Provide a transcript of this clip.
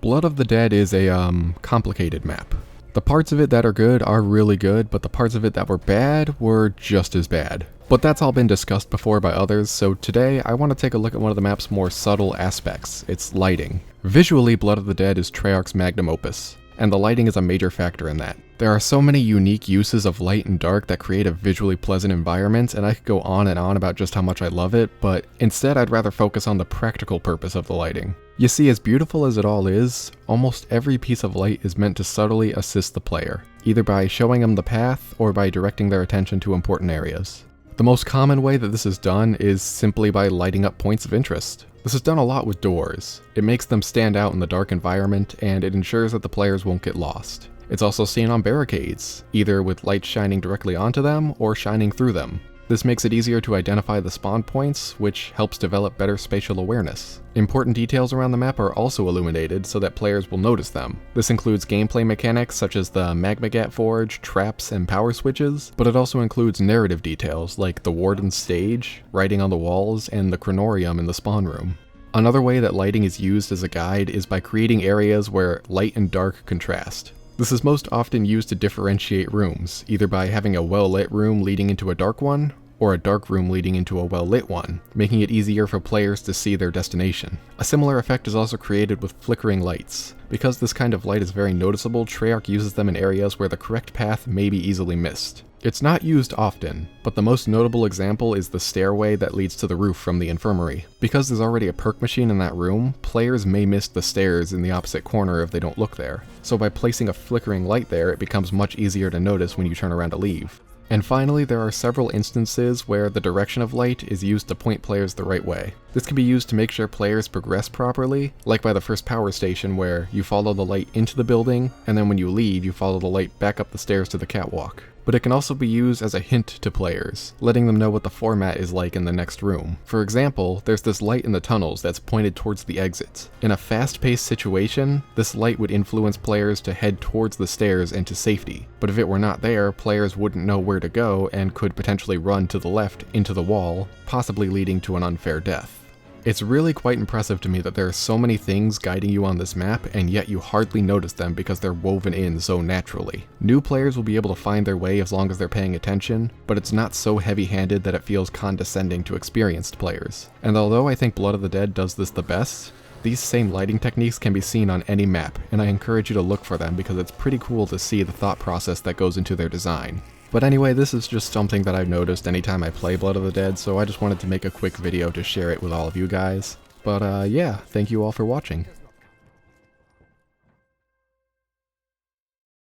Blood of the Dead is a complicated map. The parts of it that are good are really good, but the parts of it that were bad were just as bad. But that's all been discussed before by others, so today I want to take a look at one of the map's more subtle aspects, its lighting. Visually, Blood of the Dead is Treyarch's magnum opus, and the lighting is a major factor in that. There are so many unique uses of light and dark that create a visually pleasant environment, and I could go on and on about just how much I love it, but instead I'd rather focus on the practical purpose of the lighting. You see, as beautiful as it all is, almost every piece of light is meant to subtly assist the player, either by showing them the path or by directing their attention to important areas. The most common way that this is done is simply by lighting up points of interest. This is done a lot with doors. It makes them stand out in the dark environment, and it ensures that the players won't get lost. It's also seen on barricades, either with light shining directly onto them or shining through them. This makes it easier to identify the spawn points, which helps develop better spatial awareness. Important details around the map are also illuminated so that players will notice them. This includes gameplay mechanics such as the Magmagat Forge, traps, and power switches, but it also includes narrative details like the Warden's stage, writing on the walls, and the Chronorium in the spawn room. Another way that lighting is used as a guide is by creating areas where light and dark contrast. This is most often used to differentiate rooms, either by having a well-lit room leading into a dark one, or a dark room leading into a well-lit one, making it easier for players to see their destination. A similar effect is also created with flickering lights. Because this kind of light is very noticeable, Treyarch uses them in areas where the correct path may be easily missed. It's not used often, but the most notable example is the stairway that leads to the roof from the infirmary. Because there's already a perk machine in that room, players may miss the stairs in the opposite corner if they don't look there. So by placing a flickering light there, it becomes much easier to notice when you turn around to leave. And finally, there are several instances where the direction of light is used to point players the right way. This can be used to make sure players progress properly, like by the first power station where you follow the light into the building, and then when you leave, you follow the light back up the stairs to the catwalk. But it can also be used as a hint to players, letting them know what the format is like in the next room. For example, there's this light in the tunnels that's pointed towards the exits. In a fast-paced situation, this light would influence players to head towards the stairs and to safety. But if it were not there, players wouldn't know where to go and could potentially run to the left into the wall, possibly leading to an unfair death. It's really quite impressive to me that there are so many things guiding you on this map, and yet you hardly notice them because they're woven in so naturally. New players will be able to find their way as long as they're paying attention, but it's not so heavy-handed that it feels condescending to experienced players. And although I think Blood of the Dead does this the best, these same lighting techniques can be seen on any map, and I encourage you to look for them because it's pretty cool to see the thought process that goes into their design. But anyway, this is just something that I've noticed anytime I play Blood of the Dead, so I just wanted to make a quick video to share it with all of you guys. But yeah, thank you all for watching.